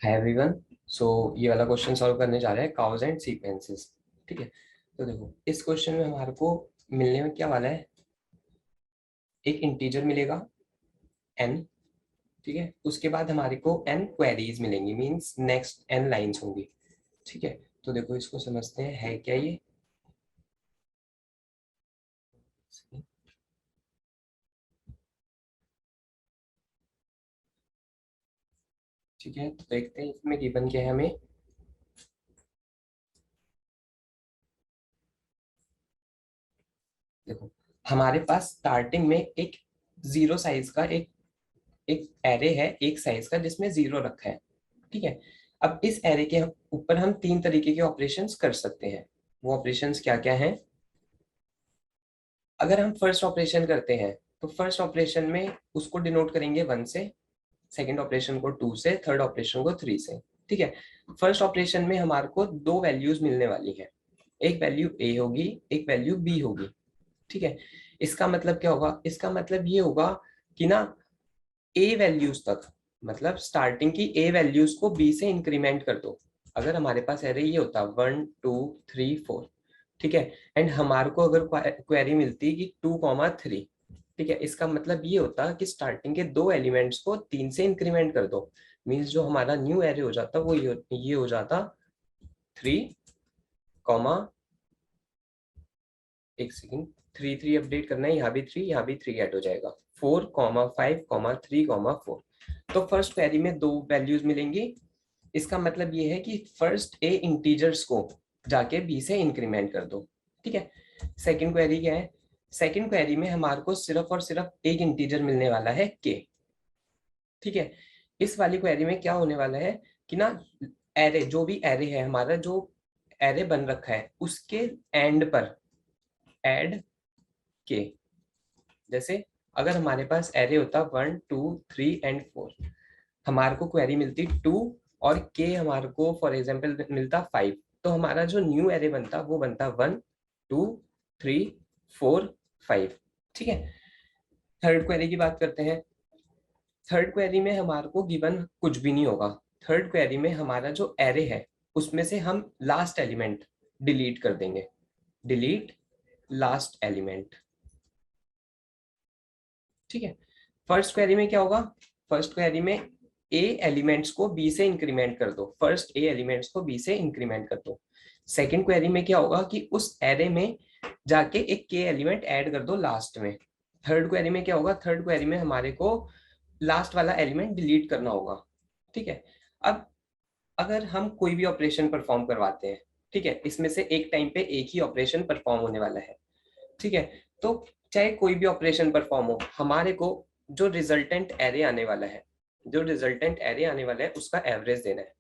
Hi everyone. सो ये वाला question solve करने जा रहे हैं काउज एंड सीक्वेंसेस। ठीक है, तो देखो इस क्वेश्चन में हमारे को मिलने में क्या वाला है, एक इंटीजर मिलेगा n। ठीक है, उसके बाद हमारे को n क्वेरीज मिलेंगी, मींस नेक्स्ट n लाइंस होंगी। ठीक है, तो देखो इसको समझते हैं है क्या ये। ठीक है, तो देखते हैं इसमें गिवन क्या है हमें। देखो हमारे पास स्टार्टिंग में एक जीरो साइज का एक एक एरे है, एक साइज का जिसमें जीरो रखा है। ठीक है, अब इस एरे के ऊपर हम तीन तरीके के ऑपरेशंस कर सकते हैं। वो ऑपरेशंस क्या क्या हैं? अगर हम फर्स्ट ऑपरेशन करते हैं तो फर्स्ट ऑपरेशन में उसको डिनोट करेंगे वन से, सेकंड ऑपरेशन को टू से, थर्ड ऑपरेशन को थ्री से। ठीक है, फर्स्ट ऑपरेशन में हमारे को दो वैल्यूज मिलने वाली है, एक वैल्यू ए होगी, एक वैल्यू बी होगी। ठीक है, इसका मतलब क्या होगा? इसका मतलब ये होगा कि ना ए वैल्यूज तक, मतलब स्टार्टिंग की ए वैल्यूज को बी से इंक्रीमेंट कर दो। अगर हमारे पास एरे ये होता 1 2 3 4, ठीक है, एंड हमारे को अगर क्वेरी मिलती कि 2 3, ठीक है, इसका मतलब ये होता कि स्टार्टिंग के दो एलिमेंट्स को तीन से इंक्रीमेंट कर दो। मीन्स जो हमारा न्यू एरे हो जाता वो ये हो जाता 3, एक सेकेंड, 3 3 अपडेट करना है, यहाँ भी 3, यहाँ भी 3 ऐड हो जाएगा, 4 5 3 4। तो फर्स्ट क्वेरी में दो वैल्यूज मिलेंगी। इसका मतलब ये है कि फर्स्ट ए इंटीजर्स को जाके बी से इंक्रीमेंट कर दो। ठीक है, सेकंड क्वेरी क्या है? सेकंड क्वेरी में हमारे को सिर्फ और सिर्फ एक इंटीजर मिलने वाला है के। ठीक है, इस वाली क्वेरी में क्या होने वाला है कि ना एरे, जो भी एरे है हमारा, जो एरे बन रखा है उसके एंड पर ऐड के। जैसे अगर हमारे पास एरे होता 1 2 3 एंड 4, हमारे को क्वेरी मिलती 2 और के हमारे को फॉर एग्जांपल मिलता 5, तो हमारा जो न्यू एरे बनता वो बनता 1 2 3 4 5। ठीक है, थर्ड क्वेरी की बात करते हैं। थर्ड क्वेरी में हमारे को गिवन कुछ भी नहीं होगा। थर्ड क्वेरी में हमारा जो एरे है उसमें से हम लास्ट एलिमेंट डिलीट कर देंगे, डिलीट लास्ट एलिमेंट। ठीक है, फर्स्ट क्वेरी में क्या होगा? फर्स्ट क्वेरी में ए एलिमेंट्स को बी से इंक्रीमेंट कर दो, फर्स्ट ए एलिमेंट्स को बी से इंक्रीमेंट कर दो। सेकंड क्वेरी में क्या होगा कि उस एरे में जाके एक के एलिमेंट ऐड कर दो लास्ट में। थर्ड क्वेरी में क्या होगा? थर्ड क्वेरी में हमारे को लास्ट वाला एलिमेंट डिलीट करना होगा। ठीक है, अब अगर हम कोई भी ऑपरेशन परफॉर्म करवाते हैं, ठीक है, इसमें से एक टाइम पे एक ही ऑपरेशन परफॉर्म होने वाला है। ठीक है, तो चाहे कोई भी ऑपरेशन परफॉर्म हो, हमारे को जो रिजल्टेंट एरे आने वाला है, जो रिजल्टेंट एरे आने वाला है उसका एवरेज देना है,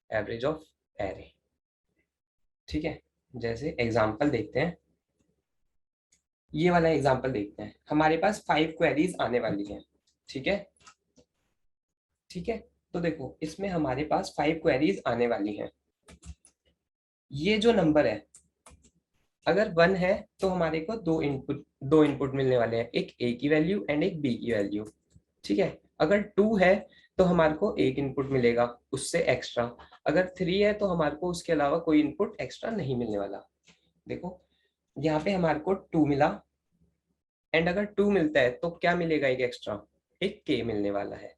एवरेज ऑफ एरे। ठीक है, जैसे एग्जांपल देखते हैं, ये वाला एग्जांपल देखते हैं। हमारे पास 5 क्वेरीज आने वाली हैं। ठीक है, ठीक है, तो देखो इसमें हमारे पास 5 क्वेरीज आने वाली हैं। ये जो नंबर है अगर 1 है तो हमारे को दो इनपुट मिलने वाले हैं, एक ए की वैल्यू एंड एक बी की वैल्यू। ठीक है, अगर 2 है तो हमारे को एक इनपुट मिलेगा उससे एक्स्ट्रा। अगर 3 है तो हमारे को उसके अलावा कोई इनपुट एक्स्ट्रा नहीं मिलने वाला। देखो यहाँ पे हमारे को 2 मिला, एंड अगर 2 मिलता है तो क्या मिलेगा? एक एक्स्ट्रा, एक के मिलने वाला है।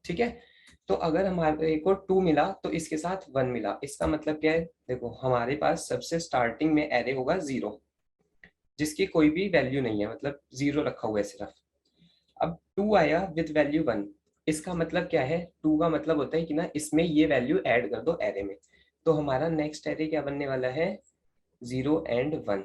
ठीक है, तो अगर हमारे को 2 मिला तो इसके साथ 1 मिला, इसका मतलब क्या है? देखो हमारे पास सबसे स्टार्टिंग में एरे होगा 0, जिसकी कोई भी वैल्यू नहीं है, मतलब 0 रखा हुआ है सिर्फ। अब 2 आया विद वैल्यू 1, इसका मतलब क्या है? 2 का मतलब होता है कि ना इसमें ये वैल्यू ऐड कर दो एरे में। तो हमारा नेक्स्ट एरे क्या बनने वाला है? 0 एंड 1।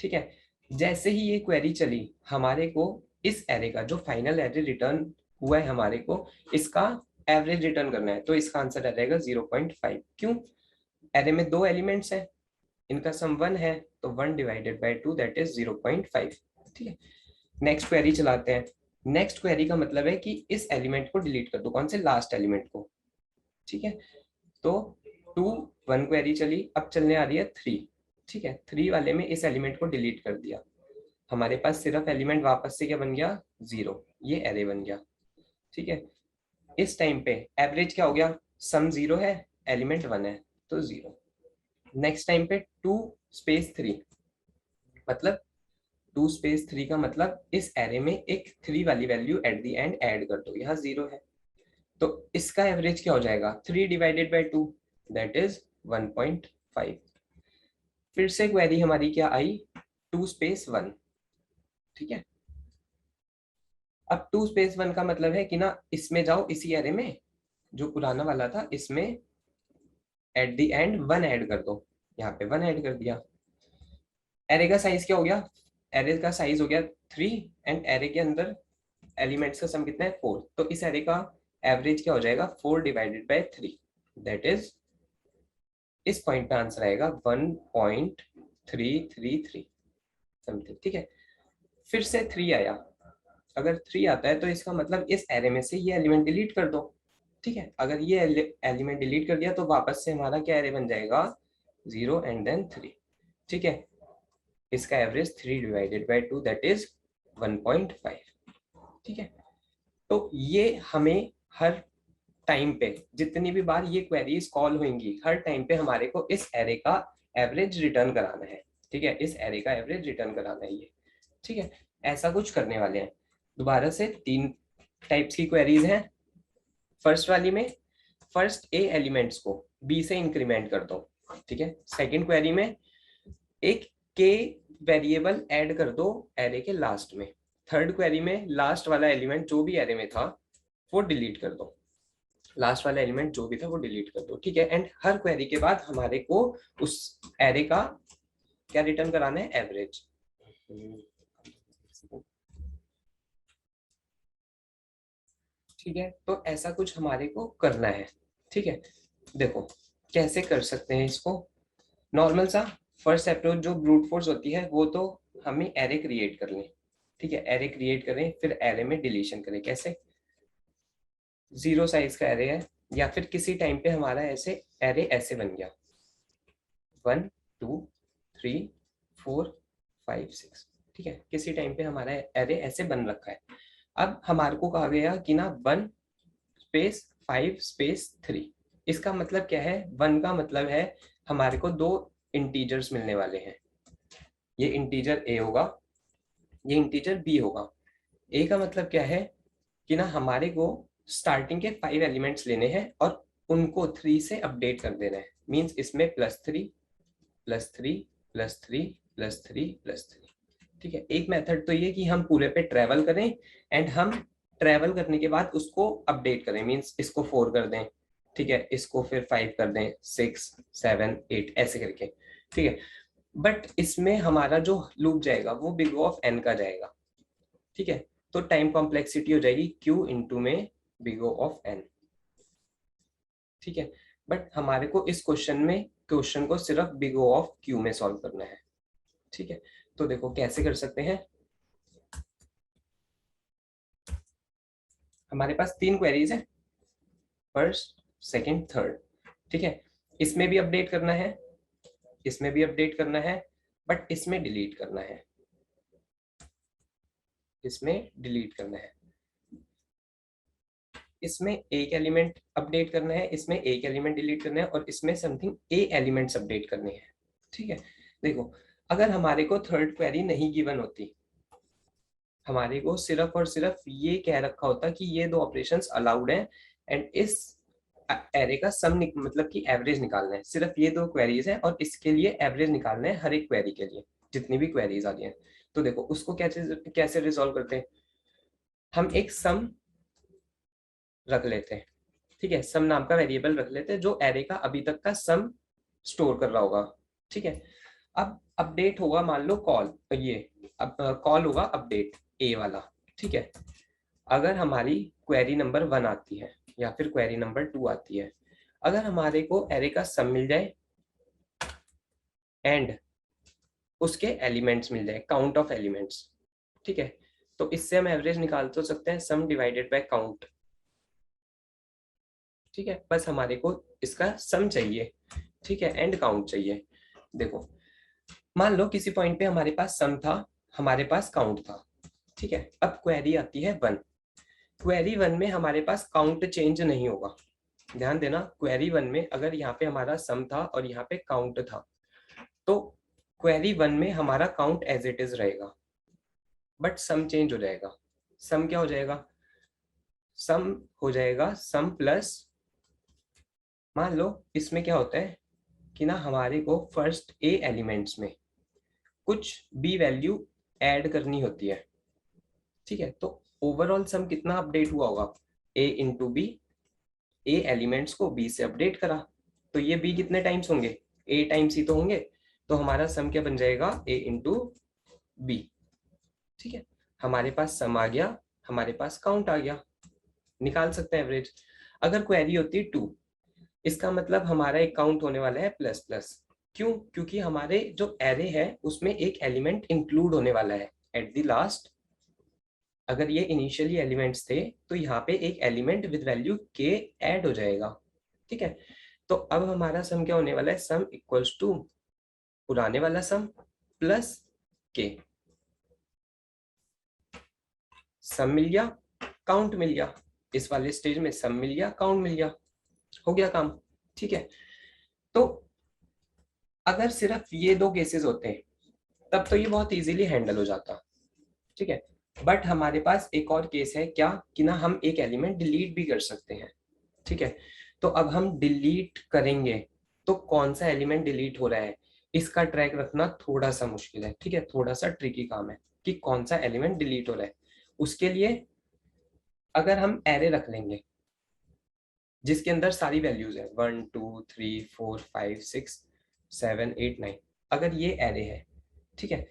ठीक है, जैसे ही ये क्वेरी चली हमारे को इस एरे का जो फाइनल एरे रिटर्न हुआ है हमारे को, इसका एवरेज रिटर्न करना है। तो इसका आंसर आ जाएगा 0.5। क्यों? एरे में दो एलिमेंट्स हैं, इनका सम 1 है, तो 1/2 दैट इज 0.5। ठीक है, नेक्स्ट क्वेरी चलाते हैं। नेक्स्ट क्वेरी का मतलब है कि इस एलिमेंट को डिलीट कर दो, कौन से? लास्ट एलिमेंट को। ठीक है, तो 2 1 क्वेरी चली, अब चलने आ रही है 3। ठीक है, 3 वाले में इस एलिमेंट को डिलीट कर दिया, हमारे पास सिर्फ एलिमेंट वापस से क्या बन गया? 0, ये एरे बन गया। ठीक है, इस टाइम पे एवरेज क्या हो गया? सम 0 है, एलिमेंट 1 है तो 0। नेक्स्ट टाइम पे 2 स्पेस 3, मतलब 2 स्पेस 3 का मतलब इस एरे में एक 3 वाली value at the end add कर दो, यहाँ 0 है तो इसका एवरेज क्या हो जाएगा 3 डिवाइडेड बाई 2, दैट इज 1.5। फिर से क्वेरी हमारी क्या आई 2 स्पेस 1, ठीक है। अब 2 स्पेस 1 का मतलब है कि ना इसमें जाओ, इसी एरे में जो पुराना वाला था इसमें एट द एंड 1 ऐड कर दो, यहाँ पे 1 ऐड कर दिया। एरे का साइज क्या हो गया, एरे का साइज हो गया 3 एंड एरे के अंदर एलिमेंट्स का सम कितना है 4, तो इस एरे का एवरेज क्या हो जाएगा 4 डिवाइडेड बाय 3, दैट इज इस पॉइंट का आंसर आएगा 1.333 समथिंग, ठीक है। फिर से 3 आया, अगर 3 आता है तो इसका मतलब इस एरे में से ये एलिमेंट डिलीट कर दो, ठीक है। अगर ये एलिमेंट डिलीट कर दिया तो वापस से हमारा क्या एरे बन जाएगा 0 एंड देन 3, ठीक है। इसका average 3 divided by 2 that is 1.5, ठीक है। तो ये हमें हर टाइम पे जितनी भी बार ये क्वेरीज कॉल होंगी हर टाइम पे हमारे को इस एरे का एवरेज रिटर्न कराना है, ठीक है। इस एरे का एवरेज रिटर्न कराना है ये, ठीक है। ऐसा कुछ करने वाले हैं। दोबारा से 3 टाइप्स की क्वेरीज हैं। फर्स्ट वाली में फर्स्ट ए एलिमेंट्स को बी से इंक्रीमेंट कर दो, ठीक है। सेकंड क्वेरी में एक के वेरिएबल ऐड कर दो एरे के लास्ट में। थर्ड क्वेरी में लास्ट वाला एलिमेंट जो भी एरे में था वो डिलीट कर दो, लास्ट वाला एलिमेंट जो भी था वो डिलीट कर दो, ठीक है। एंड हर क्वेरी के बाद हमारे को उस एरे का क्या रिटर्न कराना है एवरेज। ठीक है, तो ऐसा कुछ हमारे को करना है, ठीक है। देखो कैसे कर सकते हैं इसको। नॉर्मल सा फर्स्ट अप्रोच जो ब्रूट फोर्स होती है वो तो हमें एरे क्रिएट कर लें, ठीक है। एरे क्रिएट करें फिर एरे में डिलीशन करें, कैसे 0 साइज का एरे है या फिर किसी टाइम पे हमारा ऐसे एरे ऐसे बन गया 1 2 3 4 5 6, ठीक है। किसी टाइम पे हमारा एरे ऐसे बन रखा है। अब हमारे को कहा गया कि ना 1 स्पेस 5 स्पेस 3, इसका मतलब क्या है 1 का मतलब है हमारे को 2 इंटीजर्स मिलने वाले हैं, ये इंटीजर ए होगा, ये इंटीजर बी होगा। ए का मतलब क्या है कि ना हमारे को स्टार्टिंग के 5 एलिमेंट्स लेने हैं और उनको 3 से अपडेट कर देना है, मींस इसमें +3 +3 +3 +3 +3, ठीक है। एक मेथड तो ये कि हम पूरे पे ट्रेवल करें एंड हम ट्रेवल करने के बाद उसको अपडेट करें, मींस इसको 4 कर दें, ठीक है, इसको फिर 5 कर दें, 6 7 8 ऐसे करके, ठीक है। बट इसमें हमारा जो लूप जाएगा वो बिग O ऑफ n का जाएगा, ठीक है। तो टाइम कॉम्प्लेक्सिटी हो जाएगी q इंटू में बिग O ऑफ n, ठीक है। बट हमारे को इस क्वेश्चन को सिर्फ बिग O ऑफ q में सॉल्व करना है, ठीक है। तो देखो कैसे कर सकते हैं। हमारे पास 3 क्वेरीज है, फर्स्ट सेकंड थर्ड, ठीक है। इसमें भी अपडेट करना है, इसमें भी अपडेट करना है, बट इसमें डिलीट करना है, इसमें डिलीट करना है। इसमें एक एलिमेंट अपडेट करना है, इसमें एक एलिमेंट डिलीट करना है और इसमें समथिंग ए एलिमेंट्स अपडेट करने हैं, ठीक है। देखो अगर हमारे को थर्ड क्वेरी नहीं गिवन होती, हमारे को सिर्फ और सिर्फ ये कह रखा होता कि ये 2 ऑपरेशंस अलाउड हैं एंड इस एरे का सम मतलब कि एवरेज निकालना है, सिर्फ ये 2 क्वेरीज हैं और इसके लिए एवरेज निकालना है हर एक क्वेरी के लिए जितनी भी क्वेरीज आ रही हैं। तो देखो उसको कैसे रिजॉल्व करते हैं। हम एक सम रख लेते हैं, ठीक है, सम नाम का वेरिएबल रख लेते हैं जो एरे का अभी तक का सम स्टोर कर रहा होगा, ठीक है। अब अपडेट होगा मान लो कॉल, ये अब कॉल होगा अपडेट ए वाला, ठीक है। अगर हमारी क्वेरी नंबर 1 आती है या फिर क्वेरी नंबर 2 आती है, अगर हमारे को एरे का सम मिल जाए एंड उसके एलिमेंट्स मिल जाए, काउंट ऑफ एलिमेंट्स, ठीक है, तो इससे हम एवरेज निकाल तो सकते हैं सम डिवाइडेड बाय काउंट, ठीक है। बस हमारे को इसका सम चाहिए, ठीक है, एंड काउंट चाहिए। देखो मान लो किसी पॉइंट पे हमारे पास सम था, हमारे पास काउंट था, ठीक है। अब क्वेरी आती है 1, क्वेरी 1 में हमारे पास काउंट चेंज नहीं होगा, ध्यान देना, क्वेरी 1 में अगर यहाँ पे हमारा सम था और यहाँ पे काउंट था, तो क्वेरी 1 में हमारा काउंट एज इट इज रहेगा, बट सम चेंज हो जाएगा। सम क्या हो जाएगा? सम हो जाएगा सम प्लस, मान लो इसमें क्या होता है कि ना हमारे को फर्स्ट ए एलिमेंट्स में कुछ बी वैल्यू ऐड करनी होती है, ठीक है। तो ओवरऑल सम कितना अपडेट हुआ होगा? ए इंटू बी, ए एलिमेंट्स को बी से अपडेट करा, तो ये बी कितने टाइम्स होंगे? ए टाइम्स ही तो होंगे। तो हमारा सम क्या बन जाएगा? ए इंटू बी, ठीक है। हमारे पास सम आ गया, हमारे पास काउंट आ गया, निकाल सकते हैं एवरेज। अगर क्वेरी होती है 2, इसका मतलब हमारा एक काउंट होने वाला है प्लस प्लस। क्यों? क्योंकि हमारे जो एरे है उसमें एक एलिमेंट इंक्लूड होने वाला है एट द लास्ट। अगर ये इनिशियली एलिमेंट्स थे तो यहाँ पे एक एलिमेंट विद वैल्यू के ऐड हो जाएगा, ठीक है। तो अब हमारा सम क्या होने वाला है? सम इक्वल्स टू पुराने वाला सम प्लस के। सम मिल गया, काउंट मिल गया, इस वाले स्टेज में सम मिल गया, काउंट मिल गया, हो गया काम, ठीक है। तो अगर सिर्फ ये दो केसेस होते हैं तब तो ये बहुत इजीली हैंडल हो जाता, ठीक है। बट हमारे पास एक और केस है, क्या कि ना हम एक एलिमेंट डिलीट भी कर सकते हैं, ठीक है। तो अब हम डिलीट करेंगे तो कौन सा एलिमेंट डिलीट हो रहा है इसका ट्रैक रखना थोड़ा सा मुश्किल है, ठीक है, थोड़ा सा ट्रिकी काम है कि कौन सा एलिमेंट डिलीट हो रहा है। उसके लिए अगर हम एरे रख लेंगे जिसके अंदर सारी वैल्यूज है 1 2 3 4 5 6 7 8 9, अगर ये एरे है, ठीक है।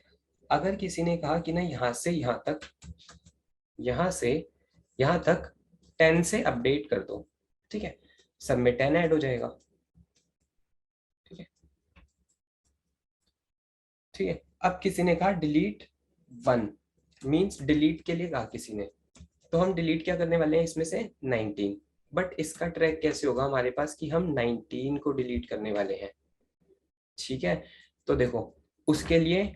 अगर किसी ने कहा कि ना यहाँ से यहाँ तक, यहाँ से यहाँ तक 10 से अपडेट कर दो, ठीक है, सब में 10 ऐड हो जाएगा, ठीक है, ठीक है। अब किसी ने कहा डिलीट 1, मीन्स डिलीट के लिए कहा किसी ने, तो हम डिलीट क्या करने वाले हैं इसमें से? 19। बट इसका ट्रैक कैसे होगा हमारे पास कि हम 19 को डिलीट करने वाले हैं, ठीक है। तो देखो, उसके लिए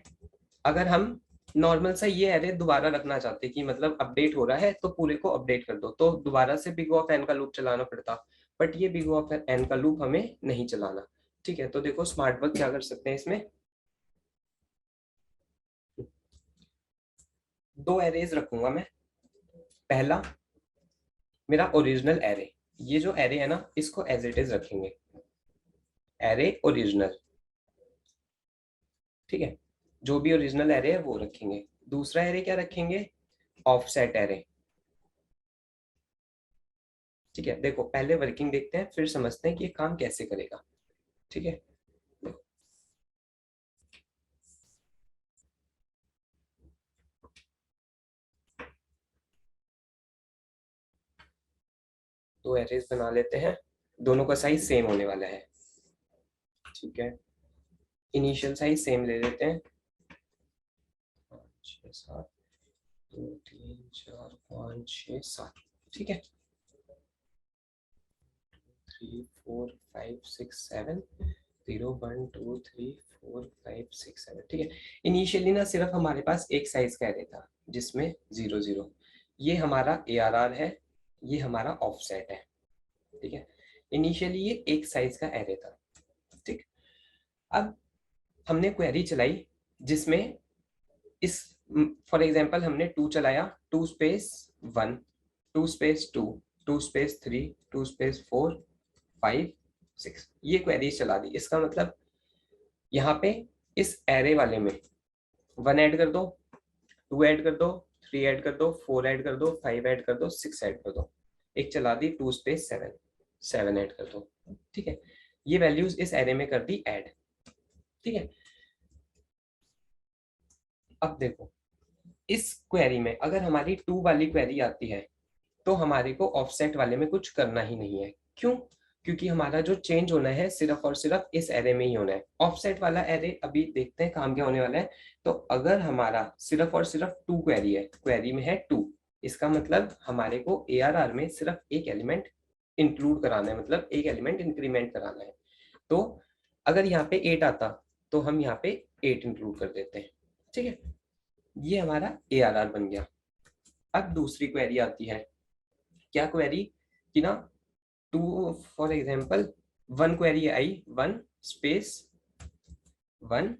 अगर हम नॉर्मल सा ये एरे दोबारा रखना चाहते कि मतलब अपडेट हो रहा है तो पूरे को अपडेट कर दो, तो दोबारा से बिग ऑफ एन का लूप चलाना पड़ता। बट ये बिग ऑफ एन का लूप हमें नहीं चलाना, ठीक है। तो देखो स्मार्ट वर्क क्या कर सकते हैं इसमें, दो एरेज रखूंगा मैं। पहला मेरा ओरिजिनल एरे, ये जो एरे है ना इसको एज इट इज रखेंगे, एरे ओरिजिनल, ठीक है। जो भी ओरिजिनल एरे है वो रखेंगे। दूसरा एरे क्या रखेंगे? ऑफसेट एरे, ठीक है। देखो पहले वर्किंग देखते हैं फिर समझते हैं कि ये काम कैसे करेगा, ठीक है। दो एरेज बना लेते हैं, दोनों का साइज सेम होने वाला है, ठीक है। इनिशियल साइज सेम ले लेते हैं, 6 7 2 3 4 5 6 7, ठीक है। 3 4 5 6 7 0 1 2 3 4 5 6 7, ठीक है। इनिशियली ना सिर्फ हमारे पास एक साइज का एरे था जिसमें 0 0, ये हमारा ARR है, ये हमारा ऑफसेट है, ठीक है। इनिशियली ये एक साइज का एरे था, ठीक। अब हमने क्वेरी चलाई जिसमें इस, फॉर एग्जांपल हमने 2 चलाया, 2 स्पेस 1 2 स्पेस 2 2 स्पेस 3 2 स्पेस 4 5 6, ये क्वेरीज चला दी। इसका मतलब यहाँ पे इस एरे वाले में 1 ऐड कर दो, 2 ऐड कर दो, 3 ऐड कर दो, 4 ऐड कर दो, 5 ऐड कर दो, 6 ऐड कर दो, एक चला दी 2 स्पेस 7 7 ऐड कर दो, ठीक है। ये वैल्यूज इस एरे में कर दी ऐड, ठीक है। अब देखो इस क्वेरी में अगर हमारी 2 वाली क्वेरी आती है तो हमारे को ऑफसेट वाले में कुछ करना ही नहीं है। क्यों? क्योंकि हमारा जो चेंज होना है सिर्फ और सिर्फ इस एरे में ही होना है। ऑफसेट वाला एरे अभी देखते हैं काम क्या होने वाला है। तो अगर हमारा सिर्फ और सिर्फ 2 क्वेरी है, क्वेरी में है 2, इसका मतलब हमारे को ARR में सिर्फ एक एलिमेंट इंक्लूड कराना है, मतलब एक एलिमेंट इंक्रीमेंट कराना है। तो अगर यहाँ पे 8 आता तो हम यहाँ पे 8 इंक्लूड कर देते हैं, ठीक है। ये हमारा ARR बन गया। अब दूसरी क्वेरी आती है, क्या क्वेरी कि ना 2 for example 1 query I 1 space 5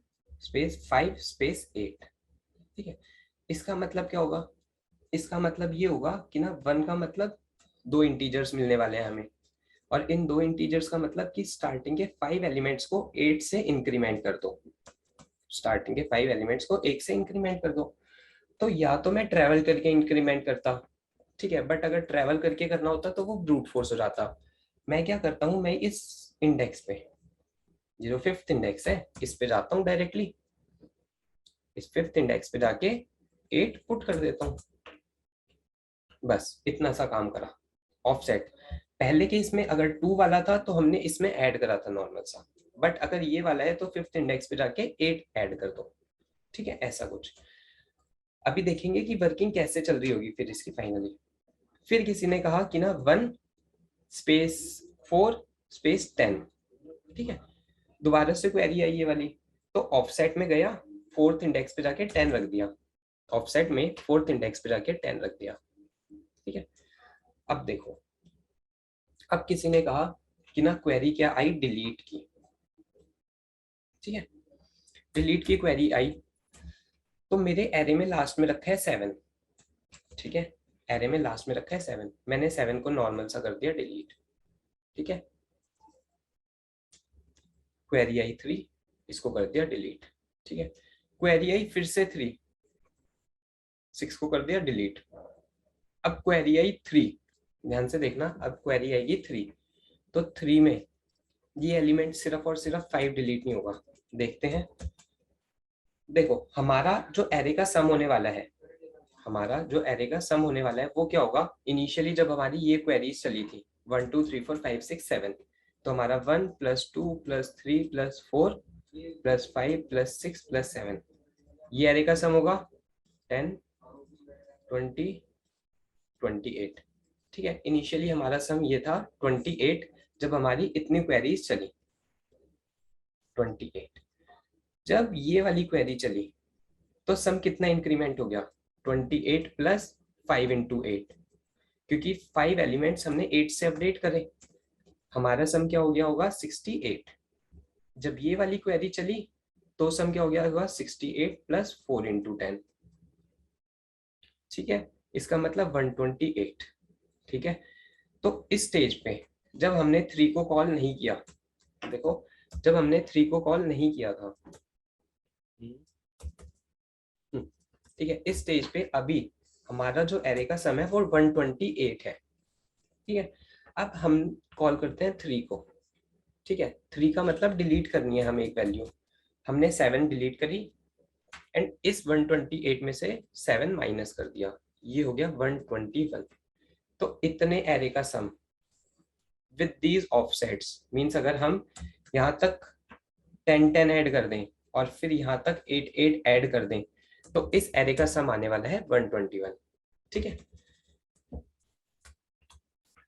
space 8, ठीक है। इसका मतलब क्या होगा, इसका मतलब ये होगा कि ना 1 का मतलब 2 इंटीजर्स मिलने वाले हैं हमें, और इन 2 इंटीजर्स का मतलब कि स्टार्टिंग के 5 एलिमेंट्स को 8 से इंक्रीमेंट कर दो, स्टार्टिंग के 5 एलिमेंट्स को 1 से इंक्रीमेंट कर दो। तो या तो मैं ट्रेवल करके इंक्रीमेंट करता, ठीक है, बट अगर ट्रेवल करके करना होता तो वो ब्रूट फोर्स हो जाता। मैं क्या करता हूँ, मैं इस इंडेक्स पे, जो 5th इंडेक्स है, इस पे जाता हूँ डायरेक्टली, इस 5th इंडेक्स पे जाके 8 पुट कर देता हूँ, बस इतना सा काम करा। ऑफसेट पहले के इसमें अगर 2 वाला था तो हमने इसमें ऐड करा था नॉर्मल सा, बट अगर ये वाला है तो 5th इंडेक्स पे जाके 8 ऐड कर दो, ठीक है, ऐसा कुछ। अभी देखेंगे कि वर्किंग कैसे चल रही होगी फिर इसकी फाइनली। फिर किसी ने कहा कि ना 1 स्पेस 4 स्पेस 10, ठीक है, दोबारा से क्वेरी आई ये वाली, तो ऑफसेट में गया, 4th इंडेक्स पे जाके 10 रख दिया, ऑफसेट में 4th इंडेक्स पे जाके 10 रख दिया, ठीक है। अब देखो, अब किसी ने कहा कि ना क्वेरी क्या आई, डिलीट की, ठीक है, डिलीट की क्वेरी आई, तो मेरे एरे में लास्ट में रखा है 7, ठीक है, एरे में लास्ट में रखा है 7, मैंने 7 को नॉर्मल सा कर दिया डिलीट, ठीक है। क्वेरी आई 3, इसको कर दिया डिलीट, ठीक है। क्वेरी आई फिर से 3, 6 को कर दिया डिलीट। अब क्वेरी आई 3, ध्यान से देखना, अब क्वेरी आएगी 3, तो 3 में ये एलिमेंट सिर्फ और सिर्फ 5 डिलीट नहीं होगा, देखते हैं। देखो हमारा जो एरे का सम होने वाला है, हमारा जो एरे का सम होने वाला है वो क्या होगा, इनिशियली जब हमारी ये क्वेरीज चली थी 1 2 3 4 5 6 7, तो हमारा 1 + 2 + 3 + 4 + 5 + 6 + 7, ये एरे का सम होगा 10 20 28, ठीक है। इनिशियली हमारा सम ये था 28, जब हमारी इतनी क्वेरीज चली 28, जब ये वाली क्वेरी चली तो सम कितना इंक्रीमेंट हो गया, 28 + 5 × 8, क्योंकि 5 एलिमेंट्स हमने 8 से अपडेट करे, हमारा सम क्या हो गया होगा 68। जब ये वाली क्वेरी चली तो सम क्या हो गया होगा 68 + 4 × 10, ठीक है, इसका मतलब 128, ठीक है। तो इस स्टेज पे जब हमने 3 को कॉल नहीं किया, देखो जब हमने 3 को कॉल नहीं किया था, ठीक है, इस स्टेज पे अभी हमारा जो एरे का सम है वो 128 है, ठीक है। अब हम कॉल करते हैं 3 को, ठीक है, 3 का मतलब डिलीट करनी है हमें एक वैल्यू, हमने 7 डिलीट करी, एंड इस 128 में से 7 माइनस कर दिया, ये हो गया 121। तो इतने एरे का sum with these offsets means अगर हम यहाँ तक 10 10 ऐड कर दें और फिर यहाँ तक 8 8 ऐड कर दें, तो इस एरे का सम आने वाला है 121, ठीक है।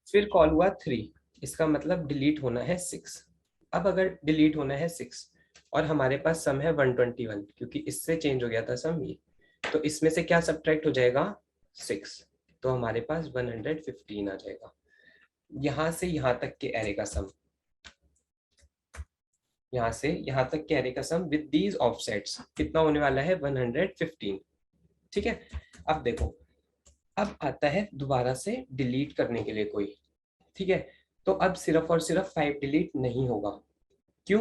फिर कॉल हुआ 3, इसका मतलब डिलीट होना है 6। अब अगर डिलीट होना है 6 और हमारे पास सम है 121, क्योंकि इससे चेंज हो गया था सम ये, तो इसमें से क्या सब्ट्रैक्ट हो जाएगा 6, तो हमारे पास 115 आ जाएगा। यहां से यहां तक के एरे का सम, यहां से यहां तक के एरे का सम विद दीज ऑफसेट्स कितना होने वाला है 115, ठीक है। अब देखो, अब आता है दोबारा से डिलीट करने के लिए कोई, ठीक है, तो अब सिर्फ और सिर्फ 5 डिलीट नहीं होगा, क्यों,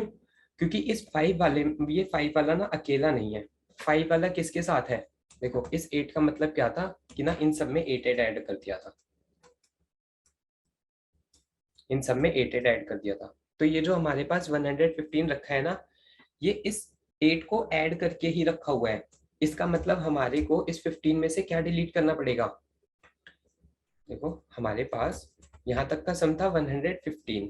क्योंकि इस 5 वाले, ये 5 वाला ना अकेला नहीं है, 5 वाला किसके साथ है, देखो इस 8 का मतलब क्या था कि ना इन सब में 8 8 ऐड कर दिया था, इन सब में 8 8 ऐड कर दिया था, तो ये जो हमारे पास 115 रखा है ना, ये इस 8 को ऐड करके ही रखा हुआ है, इसका मतलब हमारे को इस 15 में से क्या डिलीट करना पड़ेगा, देखो हमारे पास यहाँ तक का सम था 115,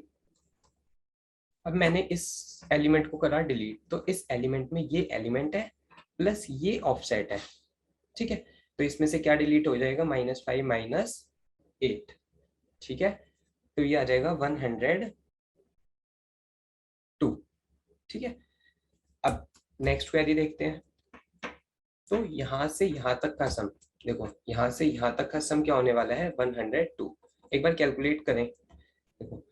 अब मैंने इस एलिमेंट को करा डिलीट, तो इस एलिमेंट में ये एलिमेंट है प्लस ये ऑफसेट है, ठीक है, तो इसमें से क्या डिलीट हो जाएगा -5 - 8, ठीक है, तो ये आ जाएगा 102, ठीक है। अब नेक्स्ट क्वेरी देखते हैं, तो यहां से यहां तक का सम, देखो यहां से यहां तक का सम क्या होने वाला है 102, एक बार कैलकुलेट करें, देखो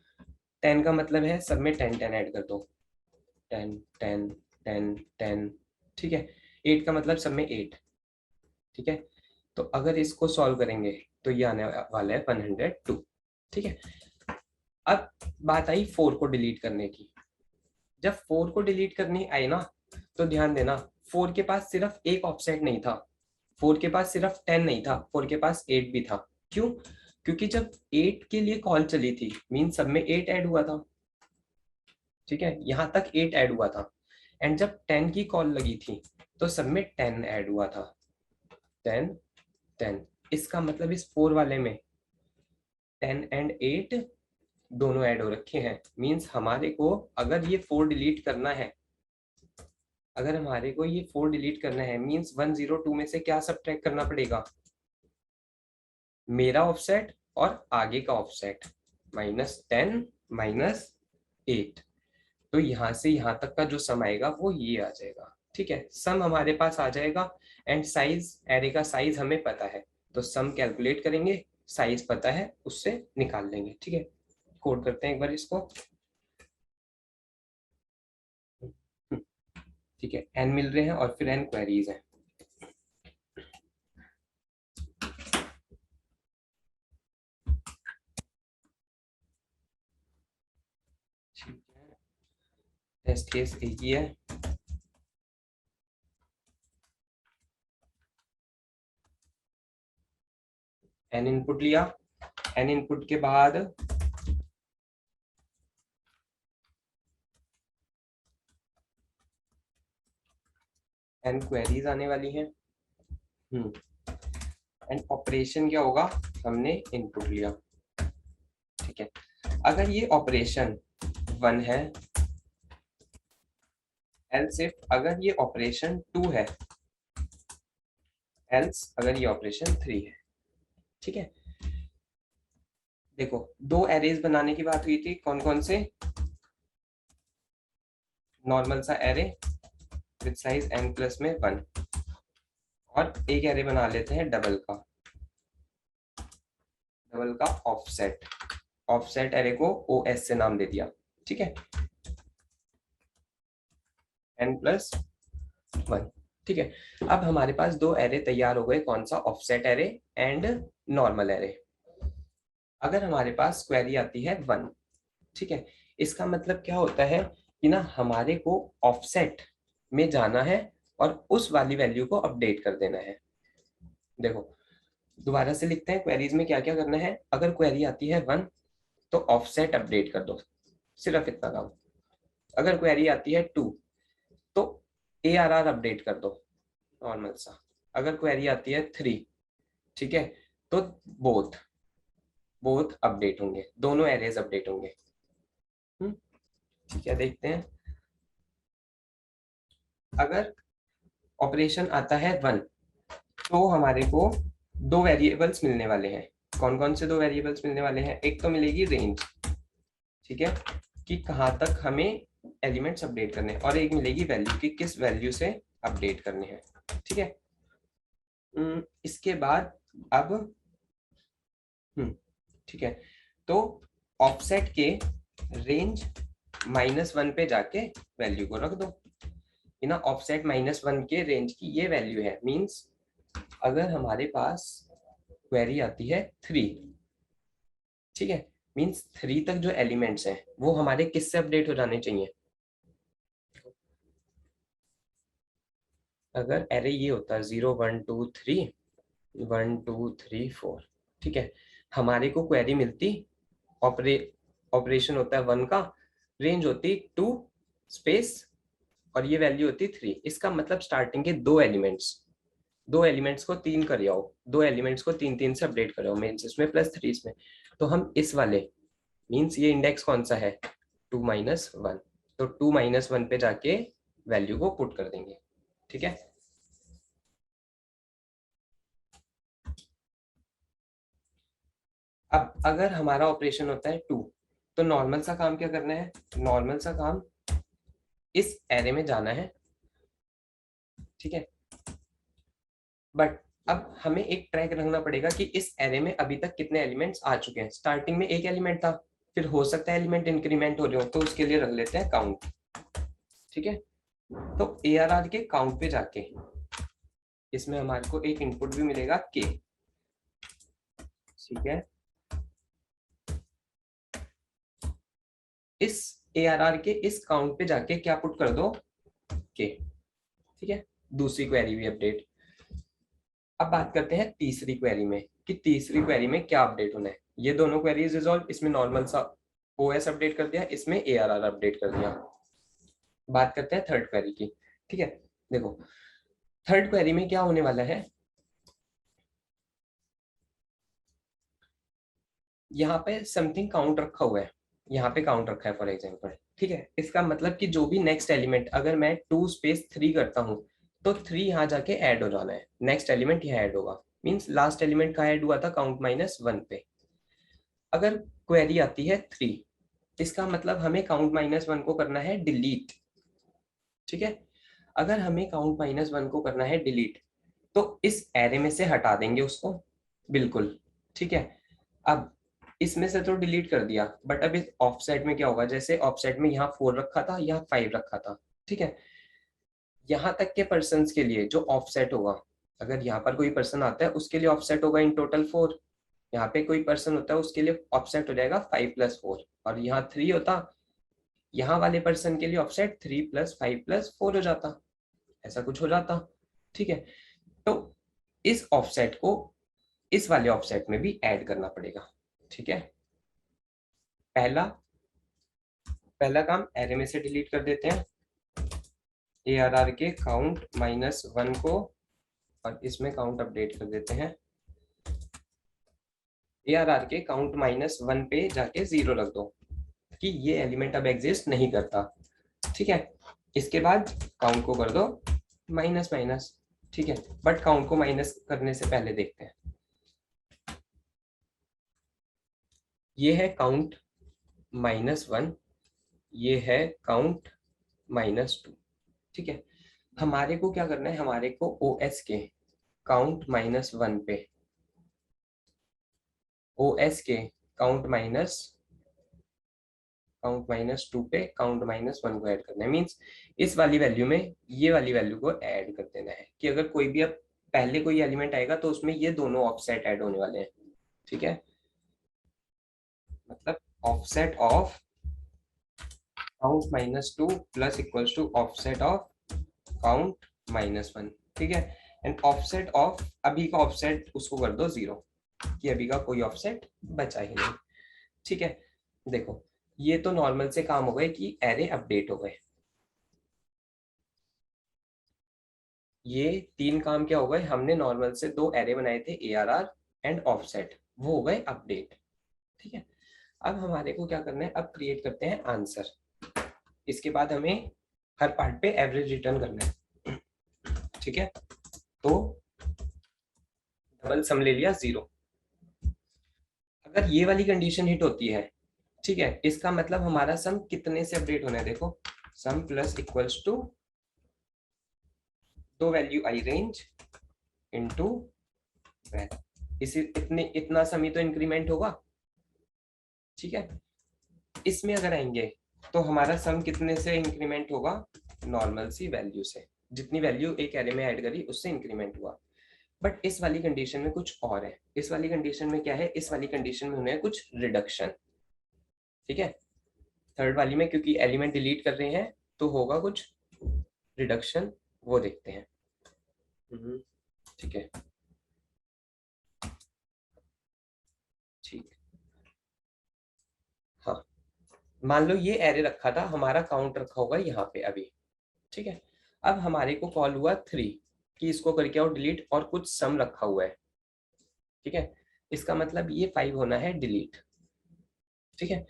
10 का मतलब है सब में 10 10 ऐड कर दो, 10 10 10 10, ठीक है। 8 का मतलब सब में 8, ठीक है। तो अगर इसको सॉल्व करेंगे तो ये आने वाला है 102, ठीक है। अब बात आई 4 को डिलीट करने की। जब 4 को डिलीट करनी आई ना, तो ध्यान देना 4 के पास सिर्फ एक ऑफसेट नहीं था, 4 के पास सिर्फ 10 नहीं था, 4 के पास 8 भी था। क्यों? क्योंकि जब 8 के लिए कॉल चली थी मीन सब में 8 ऐड हुआ था, ठीक है, यहां तक 8 ऐड हुआ था। एंड जब 10 की कॉल लगी थी तो सब में 10 ऐड हुआ था, 10 10। इसका मतलब इस 4 वाले में 10 एंड 8 दोनों ऐड हो रखे हैं। मींस हमारे को अगर ये 4 डिलीट करना है, अगर हमारे को ये 4 डिलीट करना है मींस 102 में से क्या सब्ट्रैक्ट करना पड़ेगा? मेरा ऑफसेट और आगे का ऑफसेट, -10 -8। तो यहां से यहां तक का जो सम आएगा वो ये आ जाएगा, ठीक है। सम हमारे पास आ जाएगा एंड साइज, एरे का साइज हमें पता है, तो सम कैलकुलेट करेंगे, साइज पता है उससे निकाल लेंगे, ठीक है। कोड करते हैं एक बार इसको, ठीक है। n मिल रहे हैं और फिर n क्वेरीज हैं। ठीक है, टेस्ट केस एक ही है। n इनपुट लिया, n इनपुट के बाद n क्वेरीज आने वाली हैं। एंड ऑपरेशन क्या होगा? हमने इनपुट लिया, ठीक है। अगर ये ऑपरेशन 1 है, एल्स इफ अगर ये ऑपरेशन 2 है, एल्स अगर ये ऑपरेशन 3 है, ठीक है। देखो दो एरेज बनाने की बात हुई थी, कौन कौन से? नॉर्मल सा array with size n plus में 1, और एक एरे बना लेते हैं डबल का, डबल का ऑफसेट। ऑफसेट एरे को OS से नाम दे दिया, ठीक है, n+1, ठीक है। अब हमारे पास दो एरे तैयार हो गए, कौन सा? Offset array and normal array. अगर हमारे पास क्वेरी आती है 1, ठीक है, इसका मतलब क्या होता है कि ना हमारे को ऑफसेट में जाना है और उस वाली वैल्यू को अपडेट कर देना है। देखो दोबारा से लिखते हैं, क्वेरीज में क्या क्या करना है। अगर क्वेरी आती है 1 तो ऑफसेट अपडेट कर दो, सिर्फ इतना काम। अगर क्वेरी आती है 2 तो ARR अपडेट कर दो, नॉर्मल सा। अगर क्वेरी आती है 3, ठीक है, तो बोथ बोथ अपडेट होंगे, दोनों एरेज अपडेट होंगे। ठीक है, देखते हैं। अगर ऑपरेशन आता है 1 तो हमारे को दो वेरिएबल्स मिलने वाले हैं। कौन कौन से दो वेरिएबल्स मिलने वाले हैं? एक तो मिलेगी रेंज, ठीक है, कि कहाँ तक हमें एलिमेंट्स अपडेट करने हैं, और एक मिलेगी वैल्यू, कि किस वैल्यू से अपडेट करने हैं, ठीक है। इसके बाद अब ठीक है, तो ऑफसेट के रेंज -1 पे जाके वैल्यू को रख दो। ये ना ऑफसेट -1 के रेंज की ये वैल्यू है। मींस अगर हमारे पास क्वेरी आती है 3, ठीक है, मींस 3 तक जो एलिमेंट्स हैं वो हमारे किससे अपडेट हो जाने चाहिए? अगर एरे ये होता है 0 1 2 3 1 2 3 4, ठीक है, हमारे को क्वेरी मिलती, ऑपरेशन होता है 1 का, रेंज होती 2 स्पेस और ये वैल्यू होती 3। इसका मतलब स्टार्टिंग के दो एलिमेंट्स को 3 कर आओ, दो एलिमेंट्स को 3 3 से अपडेट करो, मीन्स इसमें +3 इसमें। तो हम इस वाले, मीन्स ये इंडेक्स कौन सा है? 2 -1, तो 2 -1 पे जाके वैल्यू को पुट कर देंगे, ठीक है। अब अगर हमारा ऑपरेशन होता है 2, तो नॉर्मल सा काम क्या करना है? नॉर्मल सा काम इस एरे में जाना है, ठीक है। बट अब हमें एक ट्रैक रखना पड़ेगा कि इस एरे में अभी तक कितने एलिमेंट्स आ चुके हैं। स्टार्टिंग में एक एलिमेंट था, फिर हो सकता है एलिमेंट इंक्रीमेंट हो रहे हो, तो उसके लिए रख लेते हैं काउंट। ठीक है, तो ARR के काउंट पे जाके इसमें हमारे को एक इनपुट भी मिलेगा के। ठीक है, इस ARR के इस काउंट पे जाके क्या पुट कर दो, के। ठीक है, दूसरी क्वेरी भी अपडेट। अब बात करते हैं तीसरी क्वेरी में कि तीसरी क्वेरी में क्या अपडेट होना है। ये दोनों क्वेरीज रिजॉल्व, इसमें नॉर्मल सा OS अपडेट कर दिया, इसमें ARR अपडेट कर दिया। बात करते हैं थर्ड क्वेरी की। ठीक है, देखो थर्ड क्वेरी में क्या होने वाला है, यहाँ पे समथिंग काउंट रखा हुआ है, यहाँ पे काउंट रखा है फॉर एग्जांपल। ठीक है, इसका मतलब कि जो भी नेक्स्ट एलिमेंट, अगर मैं 2 स्पेस 3 करता हूँ तो 3 यहाँ जाके ऐड हो जाना है, नेक्स्ट एलिमेंट यहाँ ऐड होगा। मींस लास्ट एलिमेंट कहाँ ऐड हुआ था, काउंट -1 पे। अगर क्वेरी आती है 3, इसका मतलब हमें काउंट -1 को करना है डिलीट। ठीक है, अगर हमें काउंट -1 को करना है डिलीट, तो इस एरे में से हटा देंगे उसको, बिल्कुल। ठीक है, अब इसमें से तो डिलीट कर दिया, बट अब इस ऑफसेट में क्या होगा, जैसे ऑफसेट में यहाँ 4 रखा था, यहाँ 5 रखा था। ठीक है, यहाँ तक के पर्सन के लिए जो ऑफसेट होगा, अगर यहाँ पर कोई पर्सन आता है उसके लिए ऑफसेट होगा इन टोटल 4, यहाँ पे कोई पर्सन होता है उसके लिए ऑफसेट हो जाएगा 5 + 4, और यहाँ 3 होता, यहाँ वाले पर्सन के लिए ऑफसेट 3 + 5 + 4 हो जाता, ऐसा कुछ हो जाता। ठीक है, तो इस ऑफसेट को इस वाले ऑफसेट में भी ऐड करना पड़ेगा। ठीक है, पहला पहला काम एरे में से डिलीट कर देते हैं ARR के काउंट -1 को, और इसमें काउंट अपडेट कर देते हैं। ARR के काउंट -1 पे जाके 0 रख दो कि ये एलिमेंट अब एग्जिस्ट नहीं करता। ठीक है, इसके बाद काउंट को कर दो माइनस माइनस। ठीक है, बट काउंट को माइनस करने से पहले देखते हैं, ये है काउंट -1, ये है काउंट -2। ठीक है, हमारे को क्या करना है, हमारे को OS के काउंट -1 पे, OS के काउंट -2 पे काउंट -1 को ऐड करना है। मींस इस वाली वैल्यू में ये वाली वैल्यू को ऐड कर देना है कि अगर कोई भी अब पहले कोई एलिमेंट आएगा तो उसमें ये दोनों ऑफसेट ऐड होने वाले हैं। ठीक है, मतलब offset of count -2 plus equals to offset of count -1। ठीक है, एंड ऑफसेट ऑफ अभी का ऑफसेट उसको कर दो 0, कि अभी का कोई ऑफसेट बचा ही नहीं। ठीक है, देखो ये तो नॉर्मल से काम हो गए कि एरे अपडेट हो गए। ये 3 काम क्या हो गए, हमने नॉर्मल से 2 एरे बनाए थे ARR एंड ऑफसेट, वो हो गए अपडेट। ठीक है, अब हमारे को क्या करना है, अब क्रिएट करते हैं आंसर। इसके बाद हमें हर पार्ट पे एवरेज रिटर्न करना है। ठीक है, तो डबल सम ले लिया 0। अगर ये वाली कंडीशन हिट होती है, ठीक है, इसका मतलब हमारा सम कितने से अपडेट होना है, देखो sum plus equals to 2 value I range into इसी इतना सम ही तो इंक्रीमेंट होगा। ठीक है, इसमें अगर आएंगे तो हमारा सम कितने से इंक्रीमेंट होगा, नॉर्मल सी वैल्यू से, जितनी वैल्यू एक एरे में ऐड करी उससे इंक्रीमेंट हुआ। बट इस वाली कंडीशन में कुछ और है, इस वाली कंडीशन में क्या है, इस वाली कंडीशन में होना है कुछ रिडक्शन। ठीक है, थर्ड वाली में क्योंकि एलिमेंट डिलीट कर रहे हैं तो होगा कुछ रिडक्शन, वो देखते हैं। ठीक है, ठीक, हाँ, मान लो ये एरे रखा था, हमारा काउंट रखा होगा यहाँ पे अभी। ठीक है, अब हमारे को कॉल हुआ 3 कि इसको करके आओ डिलीट, और कुछ सम रखा हुआ है। ठीक है, इसका मतलब ये 5 होना है डिलीट। ठीक है,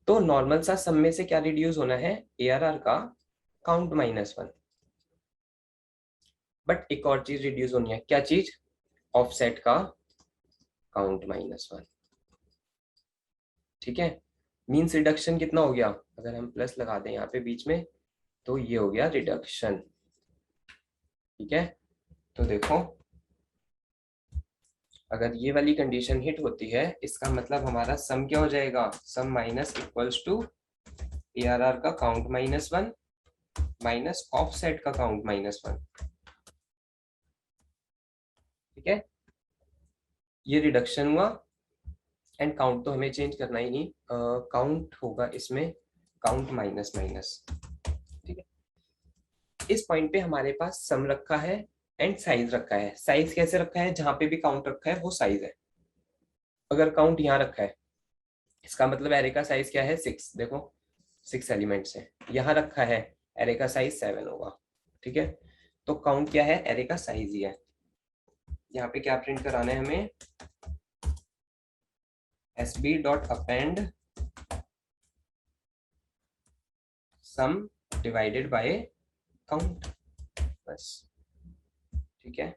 तो नॉर्मल सा सम में से क्या रिड्यूस होना है, ARR का काउंट -1। बट एक और चीज रिड्यूस होनी है, क्या चीज, ऑफसेट का काउंट -1। ठीक है, मीन्स रिडक्शन कितना हो गया, अगर हम प्लस लगा दें यहाँ पे बीच में तो ये हो गया रिडक्शन। ठीक है, तो देखो अगर ये वाली कंडीशन हिट होती है, इसका मतलब हमारा सम क्या हो जाएगा, सम माइनस इक्वल्स टू ARR का काउंट -1 माइनस ऑफसेट का काउंट -1। ठीक है, ये रिडक्शन हुआ एंड काउंट तो हमें चेंज करना ही नहीं, काउंट होगा इसमें काउंट माइनस माइनस। ठीक है, इस पॉइंट पे हमारे पास सम रखा है एंड साइज रखा है। साइज कैसे रखा है, जहां पे भी काउंट रखा है वो साइज है। अगर काउंट यहाँ रखा है, इसका मतलब एरे का साइज क्या है, 6। देखो 6 एलिमेंट्स है। यहाँ रखा है, एरे का साइज 7 होगा। ठीक है, तो काउंट क्या है, एरे का साइज ही है। यहाँ पे क्या प्रिंट कराना है हमें, sb dot append some divided by count, बस। ठीक है,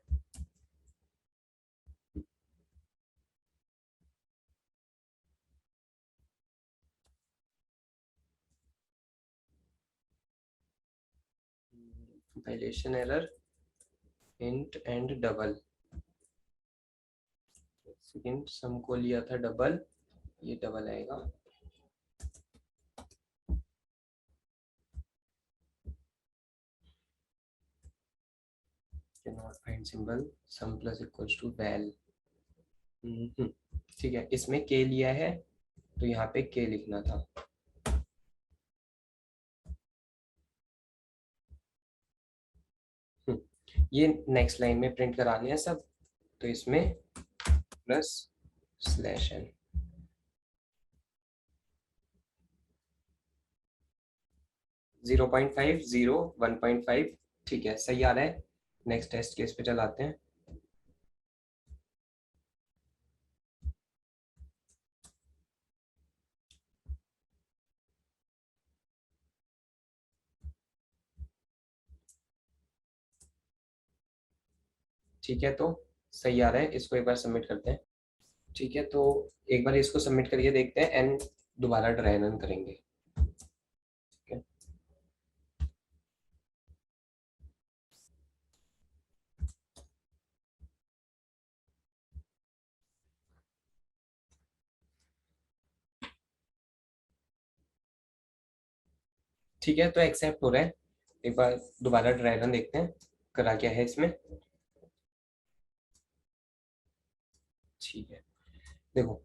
compilation error, int and double. Second सम को लिया था डबल, ये डबल आएगा। cannot find symbol sum plus equals to val। ठीक है, इसमें k लिया है तो यहाँ पे k लिखना था। ये नेक्स्ट लाइन में प्रिंट कराने हैं सब, तो इसमें प्लस स्लैश n। 0.5 0 1.5। ठीक है, सही आ रहा है। नेक्स्ट टेस्ट केस पे चलाते हैं। ठीक है, तो सही आ रहा है, इसको एक बार सबमिट करते हैं। ठीक है, तो एक बार इसको सबमिट करके देखते हैं एंड दोबारा ट्राई रन करेंगे। ठीक है, ठीक है, तो एक्सेप्ट हो रहा है। एक बार दोबारा ट्राई रन देखते हैं करा क्या है इसमें। ठीक है, देखो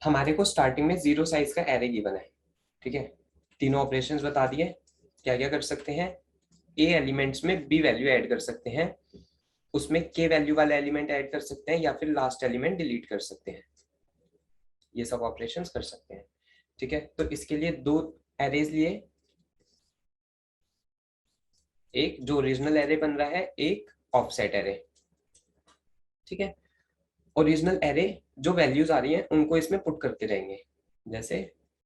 हमारे को स्टार्टिंग में 0 साइज का एरे गिवन है। ठीक है, तीनों ऑपरेशंस बता दिए। क्या क्या कर सकते हैं, ए एलिमेंट्स में बी वैल्यू ऐड कर सकते हैं, उसमें के वैल्यू वाला एलिमेंट ऐड कर सकते हैं, या फिर लास्ट एलिमेंट डिलीट कर सकते हैं। ये सब ऑपरेशंस कर सकते हैं। ठीक है, तो इसके लिए दो एरेज लिए, एक जो ओरिजिनल एरे बन रहा है, एक ऑफसेट एरे। ठीक है, ओरिजिनल एरे जो वैल्यूज आ रही हैं उनको इसमें पुट करते रहेंगे। जैसे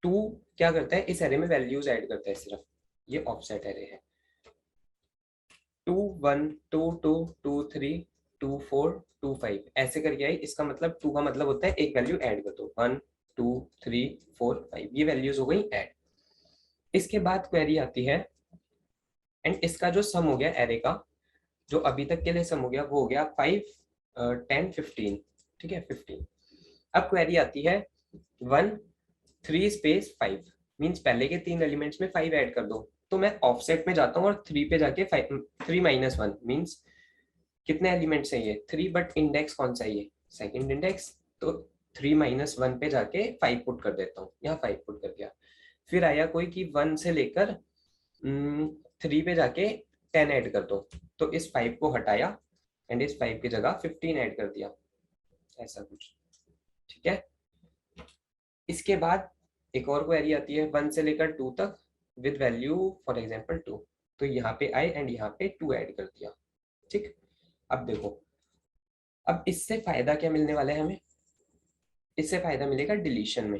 2 क्या करता है, इस एरे में वैल्यूज ऐड करता है सिर्फ, ये ऑफसेट एरे है। 2 1 2 2 2 3 2 4 2 5 ऐसे करके आई, इसका मतलब 2 का मतलब होता है एक वैल्यू ऐड कर दो, 1 2 3 4 5, ये वैल्यूज हो गई ऐड। इसके बाद क्वेरी आती है एंड इसका जो सम हो गया एरे का, जो अभी तक के लिए सम हो गया वो हो गया 5 10 15। ठीक है, 15। अब क्वेरी आती है 1 3 स्पेस 5, मीन्स पहले के 3 एलिमेंट्स में 5 ऐड कर दो। तो मैं ऑफसेट में जाता हूँ और 3 पे जाके 3 माइनस 1 मीन्स कितने एलिमेंट्स हैं ये 3, बट इंडेक्स कौन सा है ये सेकंड इंडेक्स, तो 3 माइनस 1 पे जाके 5 पुट कर देता हूँ, यहाँ 5 पुट कर दिया। फिर आया कोई कि 1 से लेकर 3 पे जाके 10 ऐड कर दो, तो इस 5 को हटाया एंड इस 5 की जगह 15 ऐड कर दिया, ऐसा कुछ। ठीक है, इसके बाद एक और क्वेरी आती है 1 से लेकर 2 तक विद वैल्यू फॉर एग्जांपल 2, तो यहाँ पे आई एंड यहाँ पे 2 ऐड कर दिया। ठीक, अब देखो, अब इससे फायदा क्या मिलने वाला है हमें, इससे फायदा मिलेगा डिलीशन में।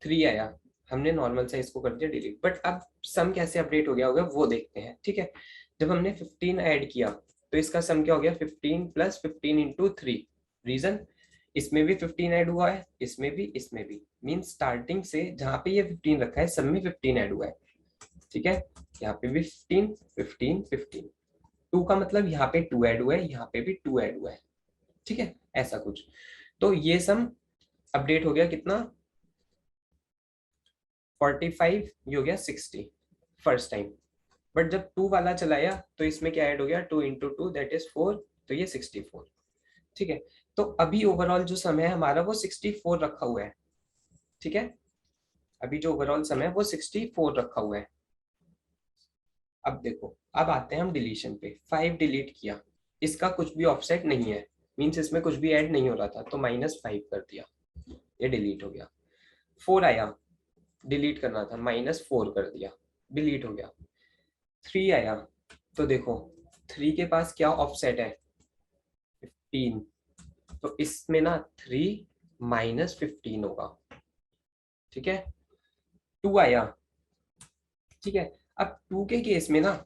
3 आया, हमने नॉर्मल साइज को कर दिया डिलीट, बट अब सम कैसे अपडेट हो गया होगा वो देखते हैं। ठीक है, जब हमने 15 ऐड किया तो इसका सम क्या हो गया, 15 प्लस 15 इंटू 3। रीजन, इसमें भी 15 ऐड हुआ है, इसमें भी, इसमें भी, मीन स्टार्टिंग से जहां पे ये 15 रखा है सब में 15 ऐड हुआ है। ठीक है, यहाँ पे भी 15 15 15, 2 का मतलब यहाँ पे 2 ऐड हुआ है, यहाँ पे भी 2 ऐड हुआ है। ठीक है, ऐसा कुछ। तो ये सम अपडेट हो गया कितना, 45, ये हो गया 60 फर्स्ट टाइम। बट जब 2 वाला चलाया तो इसमें क्या ऐड हो गया, 2 इंटू टू दैट इज 4, तो ये 64। ठीक है, तो अभी ओवरऑल जो समय है हमारा वो 64 रखा हुआ है। ठीक है, अभी जो ओवरऑल समय है वो 64 रखा हुआ है। अब देखो, अब आते हैं हम डिलीशन पे। 5 डिलीट किया, इसका कुछ भी ऑफसेट नहीं है, मींस इसमें कुछ भी ऐड नहीं हो रहा था, तो -5 कर दिया, ये डिलीट हो गया। 4 आया, डिलीट करना था, -4 कर दिया, डिलीट हो गया। 3 आया, तो देखो 3 के पास क्या ऑफसेट है, 15, तो इसमें ना 3 -15 होगा। ठीक है, 2 आया, ठीक है। अब 2 के केस में ना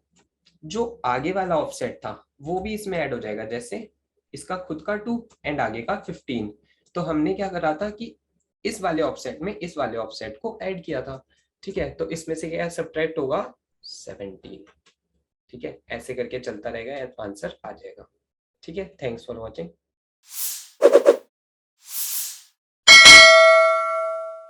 जो आगे वाला ऑफसेट था वो भी इसमें ऐड हो जाएगा, जैसे इसका खुद का 2 एंड आगे का 15। तो हमने क्या करा था कि इस वाले ऑफसेट में इस वाले ऑफसेट को ऐड किया था। ठीक है, तो इसमें से क्या सब्ट्रैक्ट होगा, 17। ठीक है, ऐसे करके चलता रहेगा, आंसर आ जाएगा। ठीक है, थैंक्स फॉर वॉचिंग।